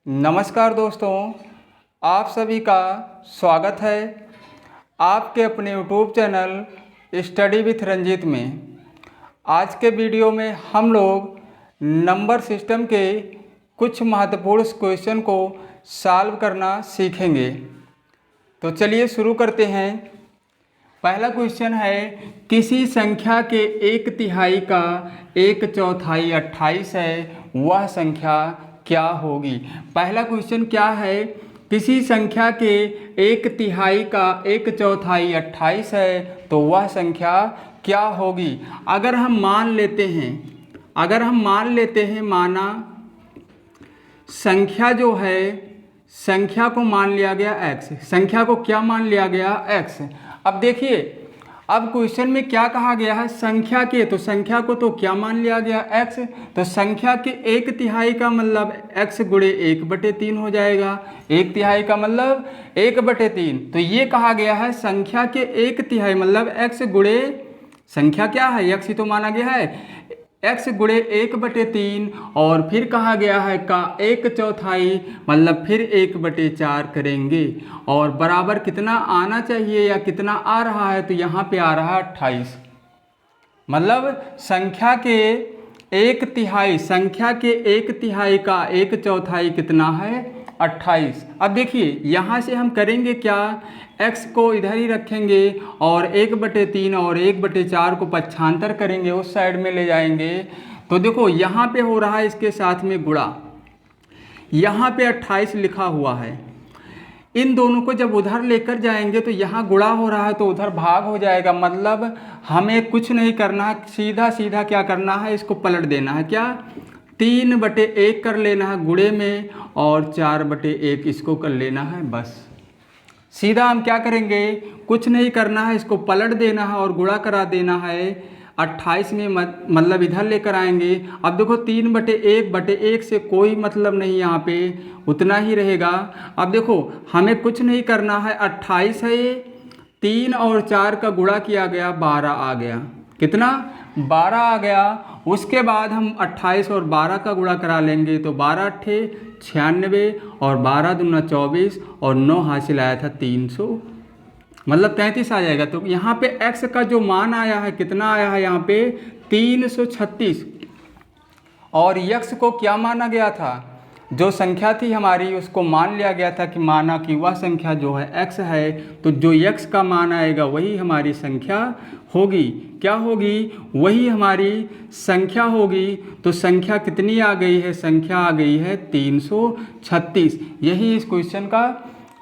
नमस्कार दोस्तों, आप सभी का स्वागत है आपके अपने YouTube channel study with Ranjeet में। आज के वीडियो में हम लोग नंबर सिस्टम के कुछ महत्वपूर्ण क्वेश्चन को सॉल्व करना सीखेंगे। तो चलिए शुरू करते हैं। पहला क्वेश्चन है, किसी संख्या के 1/3 का 1/4 28 है, वह संख्या क्या होगी। पहला क्वेश्चन क्या है, किसी संख्या के 1/3 का 1/4 28 है, तो वह संख्या क्या होगी। अगर हम मान लेते हैं माना संख्या जो है, संख्या को मान लिया गया x, संख्या को क्या मान लिया गया x। अब देखिए, अब क्वेश्चन में क्या कहा गया है, संख्या के, तो संख्या को तो क्या मान लिया गया x, तो संख्या के 1/3 का मतलब x गुणे 1/3 हो जाएगा। 1/3 का मतलब 1/3, तो ये कहा गया है संख्या के 1/3 मतलब x गुणे, संख्या क्या है x ही तो माना गया है, x गुणे 1/3, और फिर कहा गया है का 1/4 मतलब फिर 1/4 करेंगे, और बराबर कितना आना चाहिए या कितना आ रहा है, तो यहाँ पे आ रहा है 28। मतलब संख्या के 1/3, संख्या के 1/3 का 1/4 कितना है 28। अब देखिए यहाँ से हम करेंगे क्या, x को इधर ही रखेंगे और 1/3 और 1/4 को पक्षांतर करेंगे, उस साइड में ले जाएंगे। तो देखो यहाँ पे हो रहा है इसके साथ में गुणा, यहाँ पे 28 लिखा हुआ है। इन दोनों को जब उधर लेकर जाएंगे तो यहाँ गुणा हो रहा है तो उधर भाग हो जाएगा। मतलब हमें कुछ नहीं करना है, सीधा सीधा क्या करना है, इसको पलट देना है। क्या 3/1 कर लेना है गुणे में, और 4/1 इसको कर लेना है। बस सीधा हम क्या करेंगे, कुछ नहीं करना है, इसको पलट देना है और गुणा करा देना है 28 में, मतलब इधर लेकर आएंगे। अब देखो 3/1 से कोई मतलब नहीं, यहाँ पे उतना ही रहेगा। अब देखो हमें कुछ नहीं करना है, 28 है, 3 और 4 का गुणा किया गया 12 आ गया। कितना 12 आ गया। उसके बाद हम 28 और 12 का गुणा करा लेंगे, तो 12 अट्ठे 96 और 12 दूना 24 और 9 हासिल आया था 300, मतलब 33 आ जाएगा। तो यहाँ पे x का जो मान आया है, कितना आया है यहाँ पे 336, और x को क्या माना गया था, जो संख्या थी हमारी उसको मान लिया गया था कि माना कि वह संख्या जो है x है, तो जो x का मान आएगा वही हमारी संख्या होगी। क्या होगी, वही हमारी संख्या होगी। तो संख्या कितनी आ गई है, संख्या आ गई है 336। यही इस क्वेश्चन का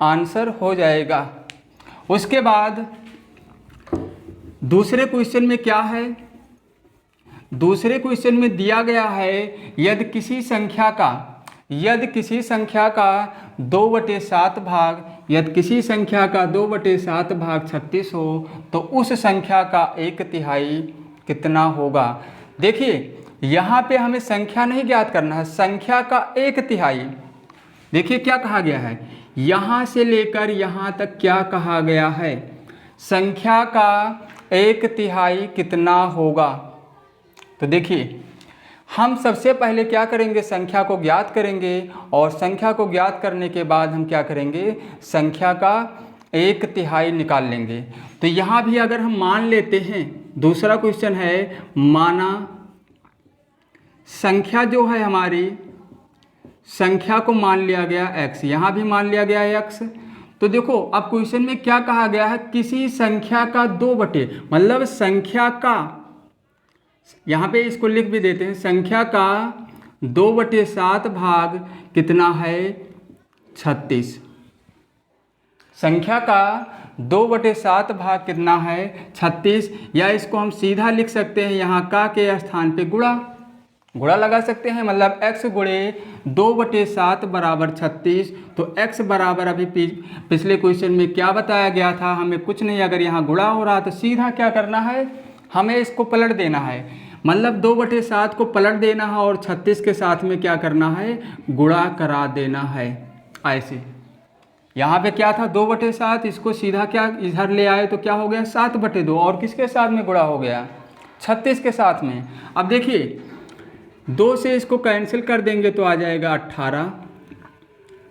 आंसर हो जाएगा। उसके बाद दूसरे क्वेश्चन में क्या है, दूसरे क्वेश्चन में दिया गया है, यदि किसी संख्या का 2/7 भाग, यदि किसी संख्या का 2/7 भाग 36 हो, तो उस संख्या का 1/3 कितना होगा। देखिए यहाँ पे हमें संख्या नहीं ज्ञात करना है, संख्या का 1/3। देखिए क्या कहा गया है, यहाँ से लेकर यहाँ तक क्या कहा गया है, संख्या का 1/3 कितना होगा। तो देखिए हम सबसे पहले क्या करेंगे, संख्या को ज्ञात करेंगे, और संख्या को ज्ञात करने के बाद हम क्या करेंगे, संख्या का 1/3 निकाल लेंगे। तो यहाँ भी अगर हम मान लेते हैं, दूसरा क्वेश्चन है, माना संख्या जो है हमारी, संख्या को मान लिया गया x, यहाँ भी मान लिया गया है x। तो देखो अब क्वेश्चन में क्या कहा गया है, किसी संख्या का 2 बटे, मतलब संख्या का, यहाँ पे इसको लिख भी देते हैं, संख्या का 2/7 भाग कितना है 36। संख्या का 2/7 भाग कितना है 36, या इसको हम सीधा लिख सकते हैं, यहाँ का के स्थान पे गुणा लगा सकते हैं। मतलब x गुणे 2/7 बराबर 36। तो x बराबर अभी पिछले क्वेश्चन में क्या बताया गया था, हमें कुछ नहीं, अगर यहाँ गुणा हो रहा तो सीधा क्या करना है, हमें इसको पलट देना है। मतलब 2/7 को पलट देना है और 36 के साथ में क्या करना है, गुणा करा देना है। ऐसे यहाँ पे क्या था 2/7, इसको सीधा क्या इधर ले आए तो क्या हो गया 7/2, और किसके साथ में गुणा हो गया 36 के साथ में। अब देखिए 2 से इसको कैंसिल कर देंगे तो आ जाएगा 18,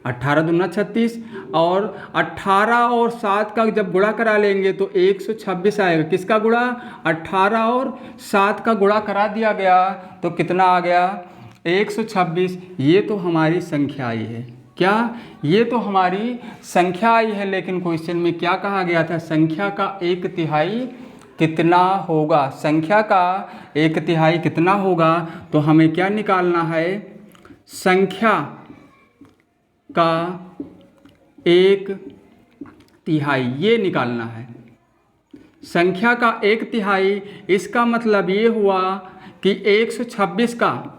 18 दूना 36, और 18 और 7 का जब गुणा करा लेंगे तो 126 आएगा। किसका गुणा? 18 और 7 का गुणा करा दिया गया तो कितना आ गया? 126। ये तो हमारी संख्या आई है। क्या? ये तो हमारी संख्या आई है। लेकिन क्वेश्चन में क्या कहा गया था? संख्या का 1/3 कितना होगा? संख्या का 1/3 कितना होगा? तो हमें क्या निकालना है? संख्या का 1/3 ये निकालना है। संख्या का 1/3, इसका मतलब ये हुआ कि 126 का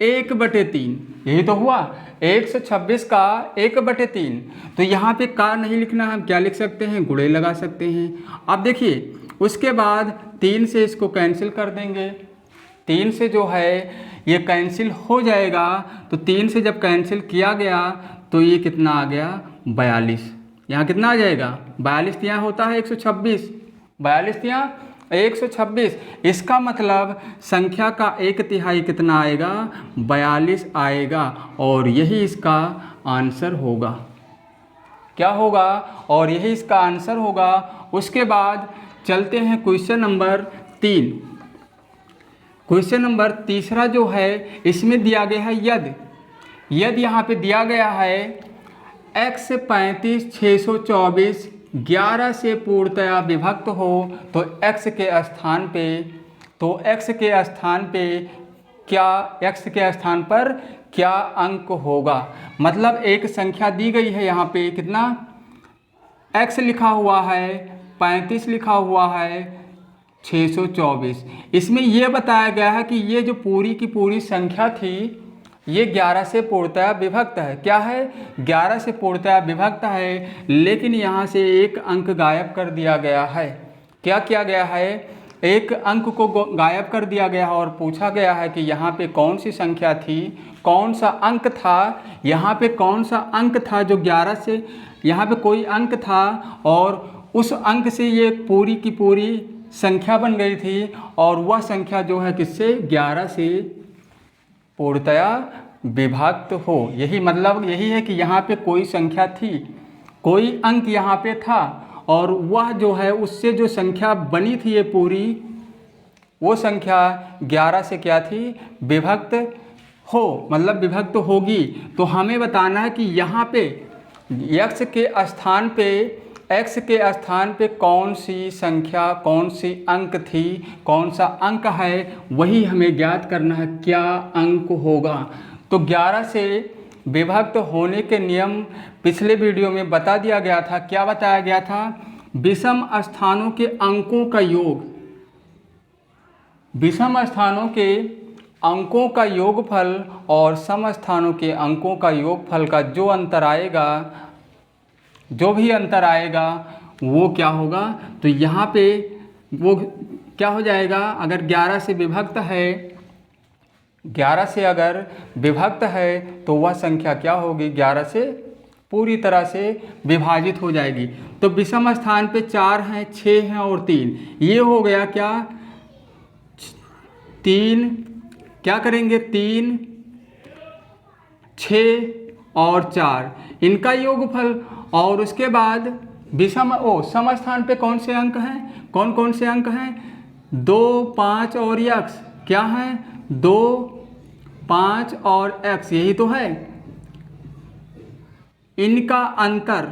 1/3, यही तो हुआ। 126 का 1/3। तो यहाँ पे का नहीं लिखना है, हम क्या लिख सकते हैं? गुणे लगा सकते हैं। अब देखिए, उसके बाद 3 से इसको कैंसिल कर देंगे। 3 से जो है ये कैंसिल हो जाएगा। तो 3 से जब कैंसिल किया गया तो ये कितना आ गया? 42। यहाँ कितना आ जाएगा? 42 यहाँ होता है 126, 42 यहाँ 126। इसका मतलब संख्या का 1/3 कितना आएगा? 42 आएगा। और यही इसका आंसर होगा। क्या होगा? और यही इसका आंसर होगा। उसके बाद चलते हैं क्वेश्चन नंबर 3। क्वेश्चन नंबर तीसरा जो है, इसमें दिया गया है यदि यहाँ पे दिया गया है x 35,624 11 से पूर्णतया विभक्त हो तो x के स्थान पर क्या अंक होगा? मतलब एक संख्या दी गई है, यहाँ पे कितना x लिखा हुआ है, 35 लिखा हुआ है, 624। इसमें यह बताया गया है कि ये जो पूरी की पूरी संख्या थी ये 11 से पूर्णतया विभक्त है। क्या है? 11 से पूर्णतया विभक्त है। लेकिन यहाँ से एक अंक गायब कर दिया गया है। क्या किया गया है? एक अंक को गायब कर दिया गया है और पूछा गया है कि यहाँ पे कौन सी संख्या थी, कौन सा अंक था, यहाँ पे कौन सा अंक था जो 11 से, यहाँ पे कोई अंक था और उस अंक से ये पूरी की पूरी संख्या बन गई थी। और वह संख्या जो है किससे? 11 से पूर्णतया विभक्त हो। यही मतलब यही है कि यहाँ पे कोई संख्या थी, कोई अंक यहाँ पे था और वह जो है उससे जो संख्या बनी थी ये पूरी, वो संख्या 11 से क्या थी? विभक्त हो, मतलब विभक्त होगी। तो हमें बताना है कि यहाँ पे x के स्थान पे कौन सी संख्या, कौन सी अंक थी, कौन सा अंक है, वही हमें ज्ञात करना है। क्या अंक होगा? तो 11 से विभक्त होने के नियम पिछले वीडियो में बता दिया गया था। क्या बताया गया था? विषम स्थानों के अंकों का योग, विषम स्थानों के अंकों का योगफल और सम स्थानों के अंकों का योगफल का जो अंतर आएगा, जो भी अंतर आएगा वो क्या होगा? तो यहाँ पे वो क्या हो जाएगा? अगर 11 से विभक्त है, 11 से अगर विभक्त है तो वह संख्या क्या होगी? 11 से पूरी तरह से विभाजित हो जाएगी। तो विषम स्थान पे 4 हैं, 6 हैं और 3। ये हो गया क्या? 3, क्या करेंगे? 3, 6 और 4 इनका योगफल। और उसके बाद सम स्थान पे कौन से अंक हैं? कौन कौन से अंक हैं? 2, 5 और x। क्या है? 2, 5 और x, यही तो है। इनका अंतर,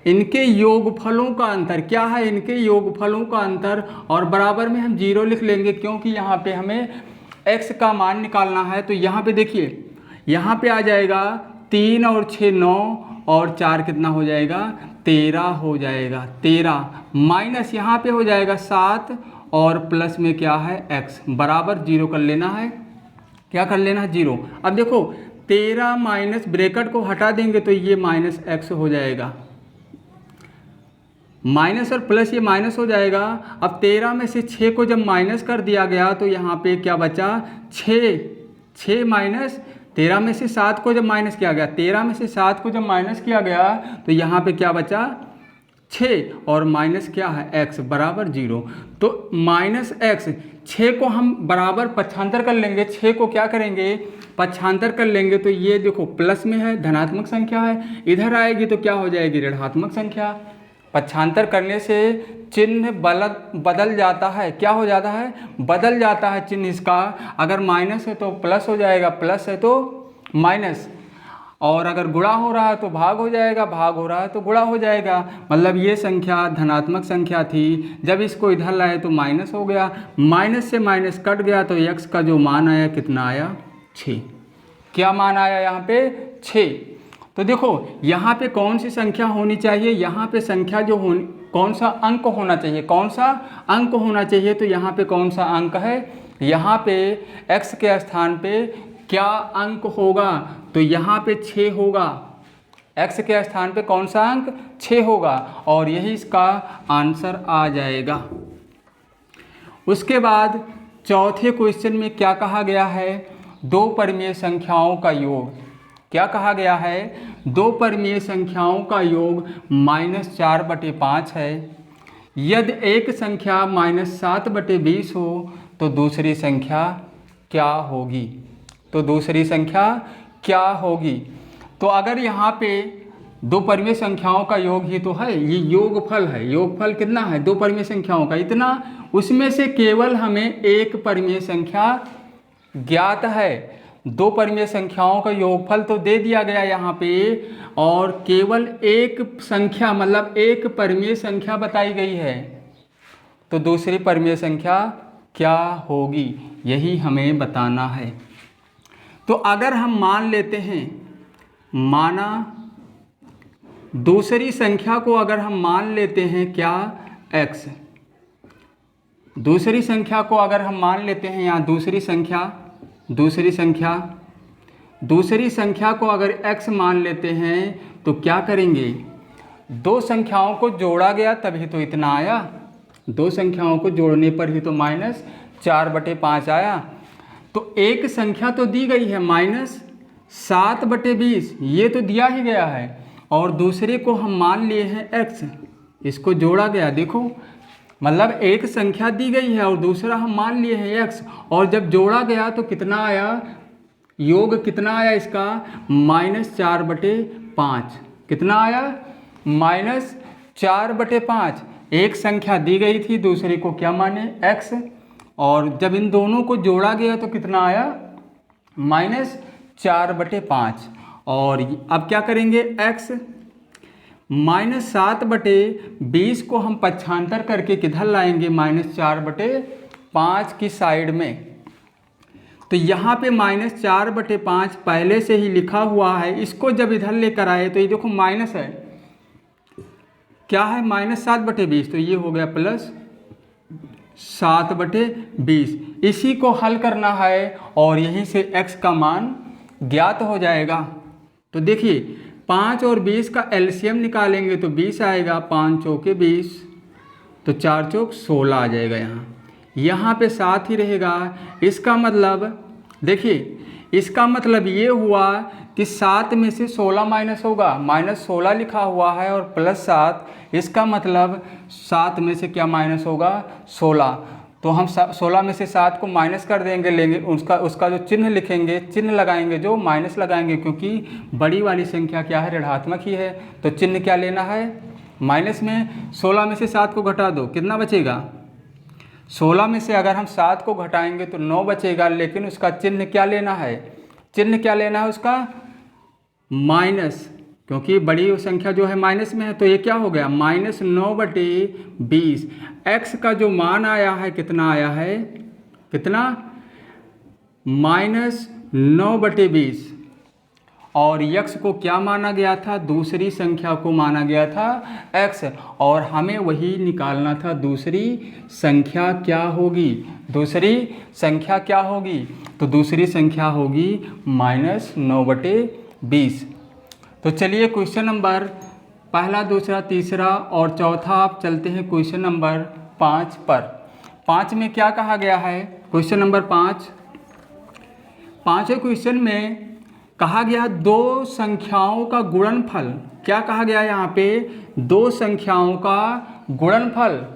इनके योगफलों का अंतर क्या है? इनके योगफलों का अंतर। और बराबर में हम 0 लिख लेंगे क्योंकि यहाँ पे हमें x का मान निकालना है। तो यहाँ पे देखिए, यहाँ पे आ जाएगा 3 और 6 9 और 4 कितना हो जाएगा? 13 हो जाएगा। 13 माइनस यहाँ पे हो जाएगा 7 और प्लस में क्या है? x बराबर 0 कर लेना है। क्या कर लेना है? 0। अब देखो 13 माइनस ब्रैकेट को हटा देंगे तो ये माइनस x हो जाएगा। माइनस और प्लस ये माइनस हो जाएगा। अब 13 में से 6 को जब माइनस कर दिया गया तो यहाँ पे क्या बचा? 6 माइनस 13 में से 7 को जब माइनस किया गया, 13 में से 7 को जब माइनस किया गया तो यहाँ पे क्या बचा? 6 और माइनस क्या है x बराबर 0। तो माइनस x, 6 को हम बराबर पक्षांतर कर लेंगे, 6 को क्या करेंगे पक्षांतर कर लेंगे, तो ये देखो प्लस में है, धनात्मक संख्या है, इधर आएगी तो क्या हो जाएगी ऋणात्मक संख्या। पक्षांतर करने से चिन्ह बदल जाता है, क्या हो जाता है बदल जाता है चिन्ह इसका। अगर माइनस है तो प्लस हो जाएगा, प्लस है तो माइनस, और अगर गुणा हो रहा है तो भाग हो जाएगा, भाग हो रहा है तो गुणा हो जाएगा। मतलब ये संख्या धनात्मक संख्या थी, जब इसको इधर लाए तो माइनस हो गया, माइनस से माइनस कट गया तो x का जो मान आया कितना आया 6। क्या मान आया यहाँ पे 6। तो देखो यहाँ पे कौन सी संख्या होनी चाहिए, यहाँ पे संख्या जो होनी, कौन सा अंक होना चाहिए, कौन सा अंक होना चाहिए, तो यहाँ पे कौन सा अंक है, यहाँ पे x के स्थान पे क्या अंक होगा, तो यहाँ पे 6 होगा, x के स्थान पे कौन सा अंक 6 होगा, और यही इसका आंसर आ जाएगा। उसके बाद चौथे क्वेश्चन में क्या कहा गया है, दो परिमेय संख्याओं का योग। क्या कहा गया है, दो परिमेय संख्याओं का योग -4/5 है। यदि एक संख्या -7/20 हो तो दूसरी संख्या क्या होगी, तो दूसरी संख्या क्या होगी। तो अगर यहाँ पे दो परिमेय संख्याओं का योग ही तो है, ये योगफल है, योगफल कितना है दो परिमेय संख्याओं का इतना, उसमें से केवल हमें एक परिमेय संख्या ज्ञात है। दो परिमेय संख्याओं का योगफल तो दे दिया गया यहाँ पे, और केवल एक संख्या मतलब एक परिमेय संख्या बताई गई है, तो दूसरी परिमेय संख्या क्या होगी यही हमें बताना है। तो अगर हम मान लेते हैं, माना दूसरी संख्या को अगर हम मान लेते हैं क्या x, दूसरी संख्या को अगर हम मान लेते हैं यहाँ दूसरी संख्या को अगर x मान लेते हैं तो क्या करेंगे, दो संख्याओं को जोड़ा गया तभी तो इतना आया, दो संख्याओं को जोड़ने पर ही तो -4/5 आया। तो एक संख्या तो दी गई है -7/20, ये तो दिया ही गया है, और दूसरे को हम मान लिए हैं x, इसको जोड़ा गया, देखो मतलब एक संख्या दी गई है और दूसरा हम मान लिए हैं x, और जब जोड़ा गया तो कितना आया, योग कितना आया इसका -4/5, कितना आया -4/5। एक संख्या दी गई थी, दूसरे को क्या माने x, और जब इन दोनों को जोड़ा गया तो कितना आया -4/5। और अब क्या करेंगे, x -7/20 को हम पक्षांतर करके किधर लाएंगे -4/5 की साइड में। तो यहाँ पे -4/5 पहले से ही लिखा हुआ है, इसको जब इधर लेकर आए तो ये देखो माइनस है, क्या है -7/20, तो ये हो गया +7/20। इसी को हल करना है और यहीं से x का मान ज्ञात हो जाएगा। तो देखिए 5 और 20 का एलसीएम निकालेंगे तो 20 आएगा, 5 चौके 20, तो 4 चौक 16 आ जाएगा। यहाँ पे 7 ही रहेगा। इसका मतलब देखिए, इसका मतलब ये हुआ कि 7 में से 16 माइनस होगा, -16 लिखा हुआ है और +7, इसका मतलब 7 में से क्या माइनस होगा 16। तो हम 16 में से 7 को माइनस कर देंगे, लेंगे उसका जो चिन्ह लिखेंगे, चिन्ह लगाएंगे जो माइनस लगाएंगे, क्योंकि बड़ी वाली संख्या क्या है ऋणात्मक ही है, तो चिन्ह क्या लेना है माइनस में। 16 में से 7 को घटा दो, कितना बचेगा, 16 में से अगर हम 7 को घटाएंगे तो 9 बचेगा, लेकिन उसका चिन्ह क्या लेना है, चिन्ह क्या लेना है उसका माइनस, क्योंकि बड़ी संख्या जो है माइनस में है। तो ये क्या हो गया -9/20। x का जो मान आया है कितना आया है, कितना -9/20, और x को क्या माना गया था, दूसरी संख्या को माना गया था x, और हमें वही निकालना था दूसरी संख्या क्या होगी, दूसरी संख्या क्या होगी, तो दूसरी संख्या होगी -9/20। तो चलिए क्वेश्चन नंबर पहला, दूसरा, तीसरा और चौथा आप चलते हैं क्वेश्चन नंबर 5 पर। 5 में क्या कहा गया है, क्वेश्चन नंबर 5, पाँचवें क्वेश्चन में कहा गया दो संख्याओं का गुणनफल क्या कहा गया है यहाँ पे, दो संख्याओं का गुणनफल,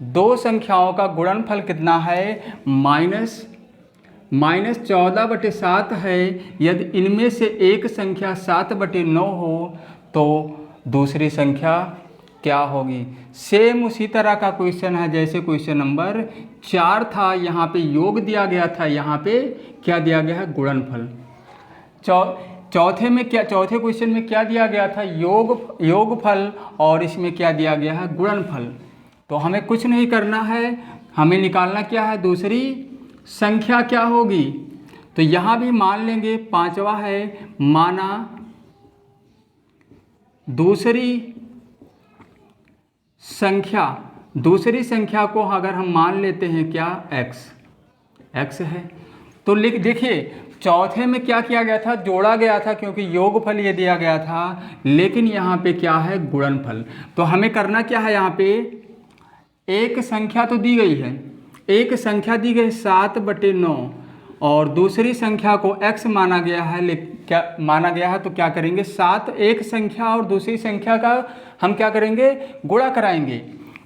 दो संख्याओं का गुणनफल कितना है, -14/7 है। यदि इनमें से एक संख्या 7/9 हो तो दूसरी संख्या क्या होगी। सेम उसी तरह का क्वेश्चन है जैसे क्वेश्चन नंबर 4 था, यहाँ पे योग दिया गया था, यहाँ पे क्या दिया गया है, गुणनफल। चौथे क्वेश्चन में क्या दिया गया था, योगफल, और इसमें क्या दिया गया है, गुणनफल। तो हमें कुछ नहीं करना है, हमें निकालना क्या है, दूसरी संख्या क्या होगी। तो यहाँ भी मान लेंगे, पांचवा है, माना दूसरी संख्या को अगर हम मान लेते हैं क्या, x है। तो देखिए चौथे में क्या किया गया था, जोड़ा गया था, क्योंकि योगफल ये दिया गया था, लेकिन यहाँ पे क्या है, गुणनफल। तो हमें करना क्या है, यहाँ पे एक संख्या तो दी गई है, एक संख्या दी गई 7/9 और दूसरी संख्या को x माना गया है, क्या माना गया है, तो क्या करेंगे, 7 एक संख्या और दूसरी संख्या का हम क्या करेंगे, गुणा कराएंगे।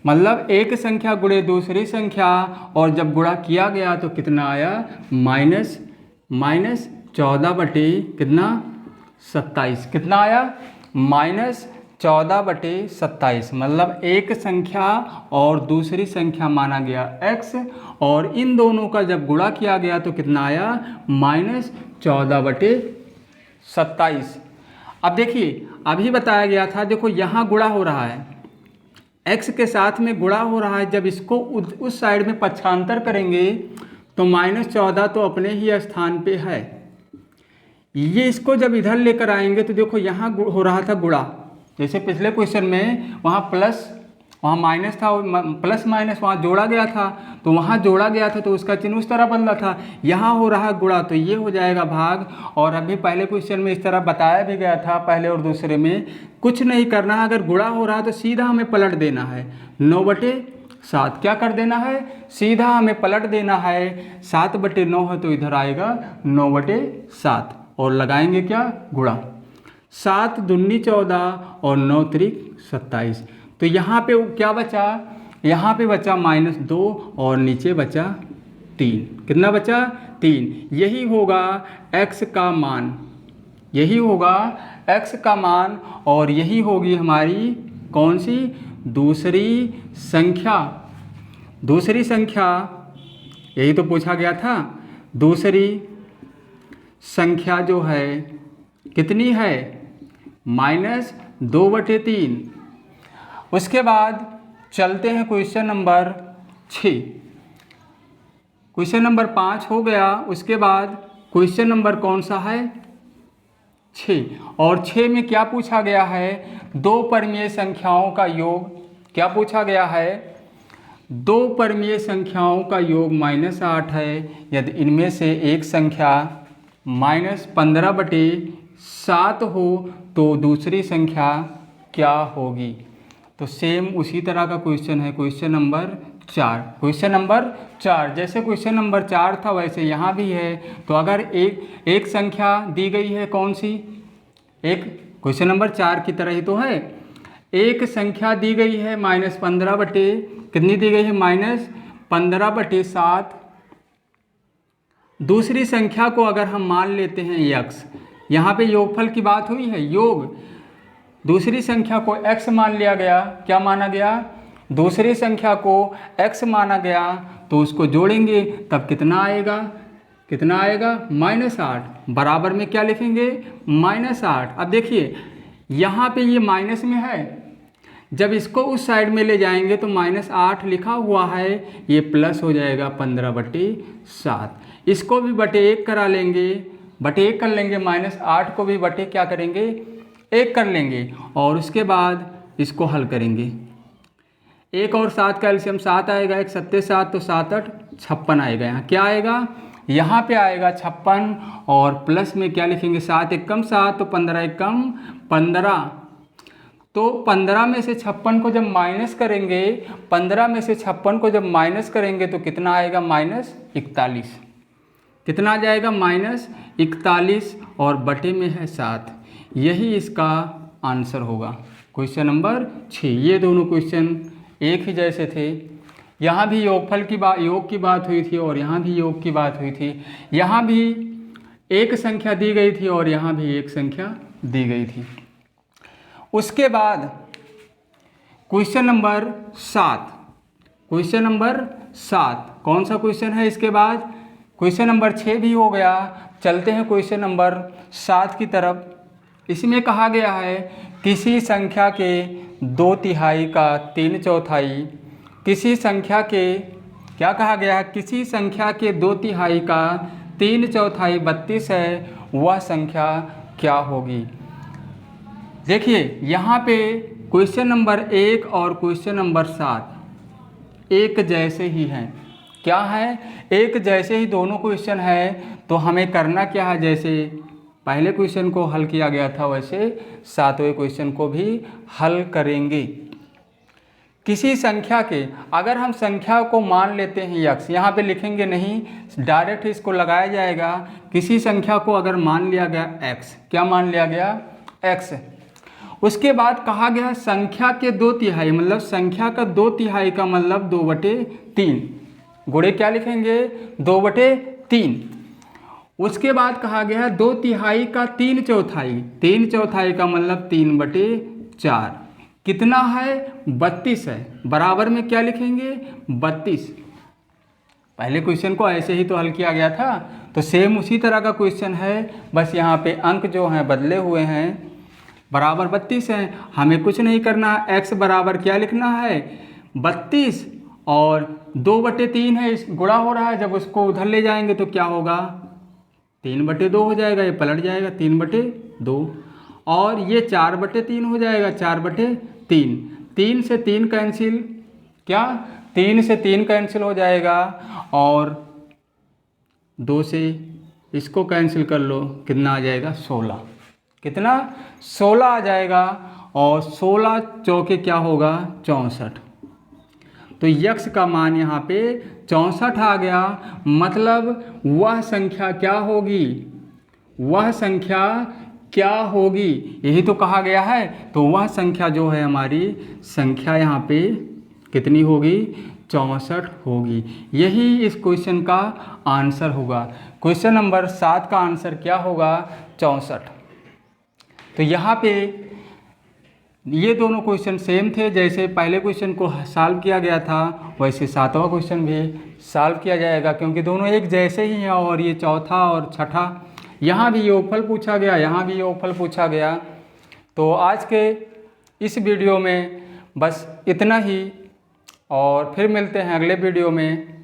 मतलब एक संख्या गुणे दूसरी संख्या, और जब गुणा किया गया तो कितना आया, -14/27, कितना आया, -14/27। मतलब एक संख्या और दूसरी संख्या माना गया x, और इन दोनों का जब गुणा किया गया तो कितना आया, -14/27। अब देखिए अभी बताया गया था, देखो यहाँ गुणा हो रहा है, x के साथ में गुणा हो रहा है, जब इसको उस साइड में पक्षांतर करेंगे तो -14 तो अपने ही स्थान पे है। ये इसको जब इधर लेकर आएंगे तो देखो यहाँ हो रहा था गुणा, जैसे पिछले क्वेश्चन में वहाँ प्लस वहाँ माइनस था, प्लस माइनस वहाँ जोड़ा गया था, तो वहाँ जोड़ा गया था तो उसका चिन्ह उस तरह बदला था। यहाँ हो रहा गुणा, तो ये हो जाएगा भाग। और अभी पहले क्वेश्चन में इस तरह बताया भी गया था, पहले और दूसरे में कुछ नहीं करना है, अगर गुणा हो रहा है तो सीधा हमें पलट देना है, 9/7 क्या कर देना है, सीधा हमें पलट देना है। 7/9 है तो इधर आएगा 9/7 और लगाएंगे क्या, गुणा। 7 दूनी 14 और 9 त्रिक 27। तो यहाँ पे क्या बचा, यहाँ पे बचा -2 और नीचे बचा 3। कितना बचा, 3। यही होगा x का मान, यही होगा x का मान, और यही होगी हमारी कौन सी, दूसरी संख्या। दूसरी संख्या यही तो पूछा गया था। दूसरी संख्या जो है कितनी है, -2/3। उसके बाद चलते हैं क्वेश्चन नंबर 6। क्वेश्चन नंबर 5 हो गया, उसके बाद क्वेश्चन नंबर कौन सा है, 6। और 6 में क्या पूछा गया है, दो परमीय संख्याओं का योग। क्या पूछा गया है, दो परमीय संख्याओं का योग -8 है। यदि इनमें से एक संख्या -15/7 हो तो दूसरी संख्या क्या होगी। तो सेम उसी तरह का क्वेश्चन है, क्वेश्चन नंबर 4। क्वेश्चन नंबर 4 जैसे क्वेश्चन नंबर 4 था वैसे यहाँ भी है। तो अगर एक संख्या दी गई है, कौन सी, एक क्वेश्चन नंबर 4 की तरह ही तो है, एक संख्या दी गई है कितनी दी गई है, -15/7। दूसरी संख्या को अगर हम मान लेते हैं x, यहाँ पे योगफल की बात हुई है, योग। दूसरी संख्या को x मान लिया गया, क्या माना गया, दूसरी संख्या को x माना गया, तो उसको जोड़ेंगे तब कितना आएगा, कितना आएगा, -8। बराबर में क्या लिखेंगे, -8। अब देखिए यहाँ पे ये माइनस में है, जब इसको उस साइड में ले जाएंगे तो -8 लिखा हुआ है, ये प्लस हो जाएगा 15/7। इसको भी /1 करा लेंगे, /1 कर लेंगे, -8 को भी /1 क्या करेंगे, 1 कर लेंगे, और उसके बाद इसको हल करेंगे। 1 और 7 का एलसीएम 7 आएगा, 1 7 7 तो 7 8 56 आएगा। यहाँ क्या आएगा, यहाँ पे आएगा 56, और प्लस में क्या लिखेंगे, 7 एकम 7 तो 15 एकम 15। तो 15 में से 56 को जब माइनस करेंगे, 15 में से 56 को जब माइनस करेंगे तो कितना आएगा, -41। कितना आ जाएगा, -41, और बटे में है 7। यही इसका आंसर होगा। Question number 6। ये दोनों क्वेश्चन एक ही जैसे थे। यहाँ भी योगफल की योग की बात हुई थी और यहाँ भी योग की बात हुई थी। यहाँ भी एक संख्या दी गई थी और यहाँ भी एक संख्या दी गई थी। उसके बाद क्वेश्चन नंबर 7। क्वेश्चन नंबर 7 कौन सा क्वेश्चन है? इसके बाद क्वेश्चन नंबर 6 भी हो गया। चलते हैं क्वेश्चन नंबर 7 की तरफ। इसमें कहा गया है किसी संख्या के 2/3 का 3/4, किसी संख्या के क्या कहा गया है? किसी संख्या के 2/3 का 3/4 32 है, वह संख्या क्या होगी? देखिए यहाँ पे क्वेश्चन नंबर 1 और क्वेश्चन नंबर 7 एक जैसे ही हैं। क्या है? एक जैसे ही दोनों क्वेश्चन है। तो हमें करना क्या है? जैसे पहले क्वेश्चन को हल किया गया था वैसे 7वें क्वेश्चन को भी हल करेंगे। किसी संख्या के, अगर हम संख्या को मान लेते हैं x, यहाँ पे लिखेंगे नहीं, डायरेक्ट इसको लगाया जाएगा। किसी संख्या को अगर मान लिया गया x, क्या मान लिया गया? x। उसके बाद कहा गया संख्या के 2/3, मतलब संख्या का 2/3 का मतलब 2/3 गुणे क्या लिखेंगे? 2/3। उसके बाद कहा गया 2/3 का 3/4, 3/4 का मतलब 3/4 कितना है? 32 है। बराबर में क्या लिखेंगे? 32। पहले क्वेश्चन को ऐसे ही तो हल किया गया था, तो सेम उसी तरह का क्वेश्चन है, बस यहाँ पे अंक जो हैं बदले हुए हैं। बराबर 32 है। हमें कुछ नहीं करना है, x बराबर क्या लिखना है? 32 और 2/3 है, इस गुणा हो रहा है, जब उसको उधर ले जाएंगे तो क्या होगा? 3/2 हो जाएगा, ये पलट जाएगा 3/2 और ये 4/3 हो जाएगा, 4/3। 3 से 3 कैंसिल, क्या 3 से 3 कैंसिल हो जाएगा और 2 से इसको कैंसिल कर लो, कितना आ जाएगा? 16। कितना? 16 आ जाएगा और 16 चौके क्या होगा? 64। तो यक्स का मान यहाँ पे 64 आ गया। मतलब वह संख्या क्या होगी? वह संख्या क्या होगी? यही तो कहा गया है। तो वह संख्या जो है हमारी संख्या यहाँ पे कितनी होगी? 64 होगी। यही इस क्वेश्चन का आंसर होगा। क्वेश्चन नंबर 7 का आंसर क्या होगा? 64। तो यहाँ पे ये दोनों क्वेश्चन सेम थे। जैसे पहले क्वेश्चन को सॉल्व किया गया था वैसे 7वां क्वेश्चन भी सॉल्व किया जाएगा, क्योंकि दोनों एक जैसे ही हैं। और ये चौथा और छठा, यहाँ भी योगफल पूछा गया, यहाँ भी योगफल पूछा गया। तो आज के इस वीडियो में बस इतना ही, और फिर मिलते हैं अगले वीडियो में।